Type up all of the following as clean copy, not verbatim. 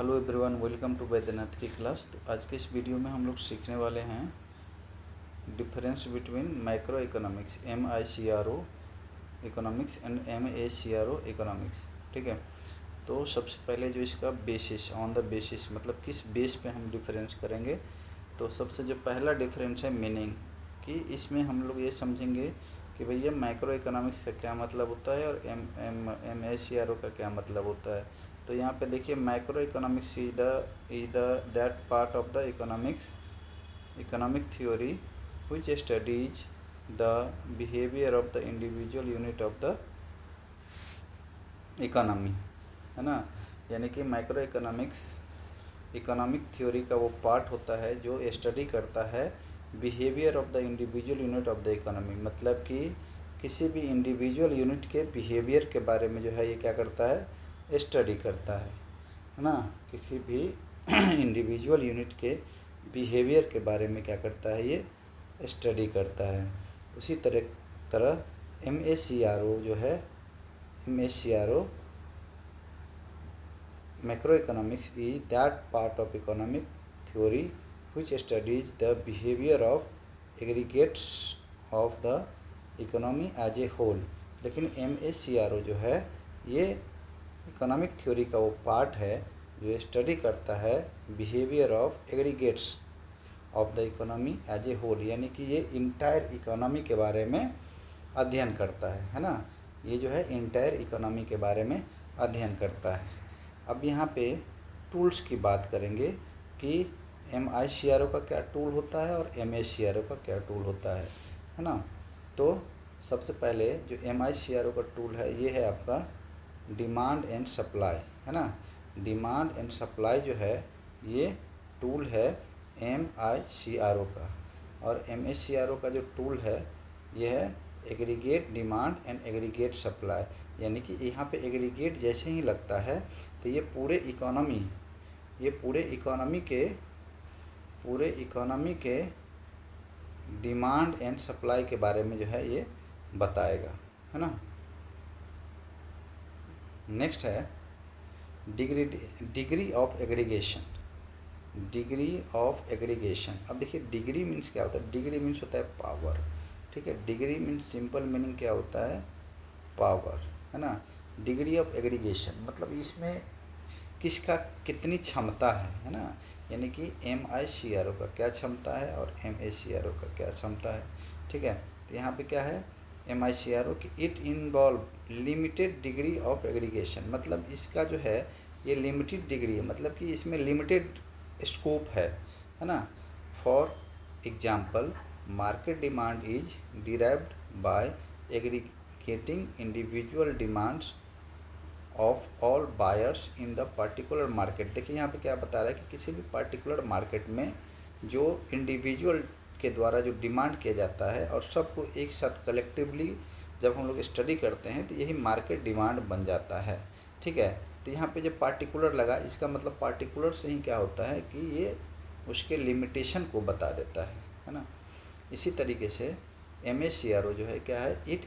Hello everyone, welcome to Vaidyanath class. तो आज के इस वीडियो में हम लोग सीखने वाले हैं difference between micro economics MICRO economics and MACRO economics. ठीक है, तो सबसे पहले जो इसका बेसिस, ऑन द बेसिस मतलब किस बेस पे हम डिफरेंस करेंगे। तो सबसे जो पहला डिफरेंस है मीनिंग, कि इसमें हम लोग ये समझेंगे कि भैया माइक्रो इकोनॉमिक्स का क्या मतलब होता है और MACRO का क्या मतलब होता है। तो यहाँ पे देखिए, micro economics is the that part of the economic theory which studies the behavior of the individual unit of the economy, है ना। यानी कि माइक्रो इकोनॉमिक थ्योरी का वो पार्ट होता है जो स्टडी करता है behaviour of the individual unit of the economy. मतलब कि किसी भी इंडिविजुअल यूनिट के बिहेवियर के बारे में जो है ये क्या करता है, स्टडी करता है ना। किसी भी इंडिविजुअल यूनिट के बिहेवियर के बारे में क्या करता है, ये स्टडी करता है। उसी तरह MACRO जो है, MACRO macro economics is that part of economic theory which studies the behavior of aggregates of the economy as a whole। लेकिन MACRO जो है ये इकोनॉमिक थ्योरी का वो पार्ट है जो स्टडी करता है behaviour of aggregates of the economy as a whole. यानी कि ये इंटायर इकोनॉमी के बारे में अध्ययन करता है ना। ये जो है इंटायर इकोनॉमी के बारे में अध्ययन करता है। अब यहाँ पे टूल्स की बात करेंगे कि MICRO का क्या टूल होता है और MACRO का क्या टूल होता है ना। तो सबसे पहले जो MICRO का टूल है ये है आपका डिमांड एंड सप्लाई, है ना। डिमांड एंड सप्लाई जो है ये टूल है MICRO का। और MACRO का जो टूल है ये है aggregate demand and aggregate supply. यानी कि यहाँ पे एग्रीगेट जैसे ही लगता है तो ये पूरे इकोनॉमी के डिमांड एंड सप्लाई के बारे में जो है ये बताएगा, है ना। नेक्स्ट है degree of aggregation. Degree of aggregation, अब देखिए डिग्री मीन्स क्या होता है। डिग्री मीन्स होता है पावर, ठीक है। डिग्री मीन्स सिंपल मीनिंग क्या होता है, पावर, है ना। डिग्री ऑफ एग्रीगेशन मतलब इसमें किसका कितनी क्षमता है ना। यानी कि MICRO का क्या क्षमता है और MACRO का क्या क्षमता है, ठीक है। तो यहाँ पे क्या है MICRO कि it involve limited degree of aggregation. मतलब इसका जो है ये लिमिटेड डिग्री है, मतलब कि इसमें लिमिटेड स्कोप है ना। For example market demand is derived bye aggregating individual demands of all buyers in the particular market. देखिए यहाँ पे क्या बता रहा है कि किसी भी पर्टिकुलर मार्केट में जो इंडिविजुअल के द्वारा जो डिमांड किया जाता है और सबको एक साथ कलेक्टिवली जब हम लोग स्टडी करते हैं तो यही मार्केट डिमांड बन जाता है, ठीक है। तो यहाँ पे जो पार्टिकुलर लगा, इसका मतलब पार्टिकुलर से ही क्या होता है कि ये उसके लिमिटेशन को बता देता है ना। इसी तरीके से MACRO जो है क्या है, it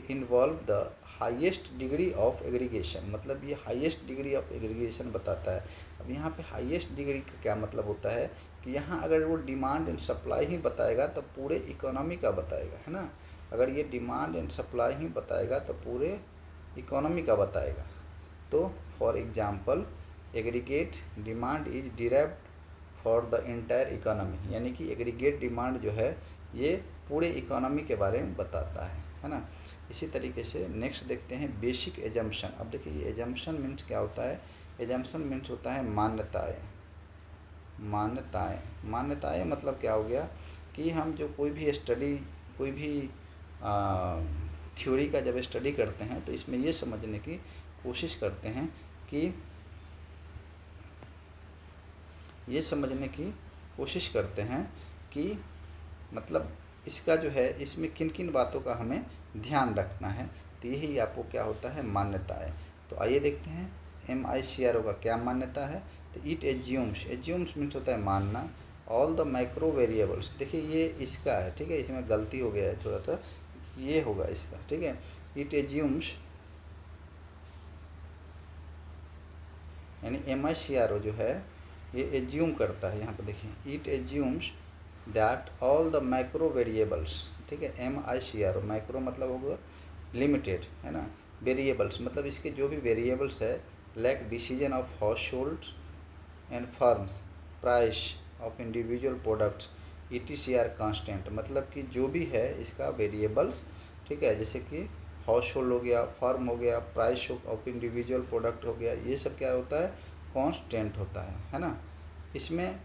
involve the highest degree of aggregation. मतलब ये हाईएस्ट डिग्री ऑफ एग्रीगेशन बताता है। अब यहाँ पे हाईएस्ट डिग्री का क्या मतलब होता है कि यहाँ अगर वो डिमांड एंड सप्लाई ही बताएगा तो पूरे इकोनॉमी का बताएगा, है ना। अगर ये डिमांड एंड सप्लाई ही बताएगा तो पूरे इकोनॉमी का बताएगा। तो for example aggregate demand is derived for the entire economy. यानी कि एग्रीगेट डिमांड जो है ये पूरे इकोनॉमी के बारे में बताता है ना। इसी तरीके से नेक्स्ट देखते हैं बेसिक एजम्पशन। अब देखिए ये एजम्पशन मीन्स क्या होता है। एजम्पशन मीन्स होता है मान्यताएं। मान्यताएं मतलब क्या हो गया कि हम जो कोई भी थ्योरी का जब स्टडी करते हैं तो इसमें ये समझने की कोशिश करते हैं कि मतलब इसका जो है इसमें किन किन बातों का हमें ध्यान रखना है। तो यही आपको क्या होता है, मान्यताएं। तो आइए देखते हैं MICRO का क्या मान्यता है। तो इट एज्यूम्स मीन्स होता है मानना, ऑल द माइक्रो वेरिएबल्स। देखिए ये इसका है, ठीक है, इसमें गलती हो गया है थोड़ा सा, ये होगा इसका, ठीक है। इट एज्यूम्स यानी MICRO जो है ये एज्यूम करता है, यहाँ पर देखिए, it assumes that all the micro variables, ठीक है। MICRO, माइक्रो मतलब होगा लिमिटेड, है ना, वेरिएबल्स मतलब इसके जो भी वेरिएबल्स है, like decision of house hold and firms, price of individual products ETC are constant, मतलब कि जो भी है इसका वेरिएबल्स, ठीक है, जैसे कि हाउस होल्ड हो गया, फर्म हो गया, प्राइस ऑफ इंडिविजुअल प्रोडक्ट हो गया, ये सब क्या होता है, कांस्टेंट होता है ना। इसमें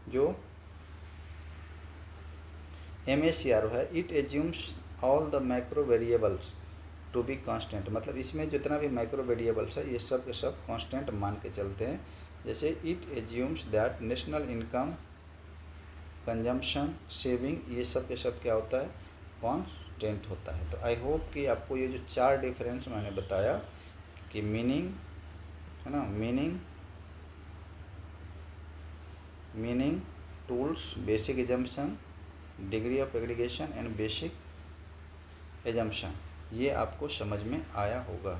जो MICRO है, it assumes all the macro variables to be constant, मतलब इसमें जितना भी माइक्रो वेरिएबल्स है ये सब के सब कांस्टेंट मान के चलते हैं। जैसे it assumes that national income, consumption, saving, ये सब के सब क्या होता है, कांस्टेंट होता है। तो आई होप कि आपको ये जो 4 डिफरेंस मैंने बताया कि मीनिंग, है ना, meaning, tools, basic assumption, degree of aggregation and basic assumption, ये आपको समझ में आया होगा।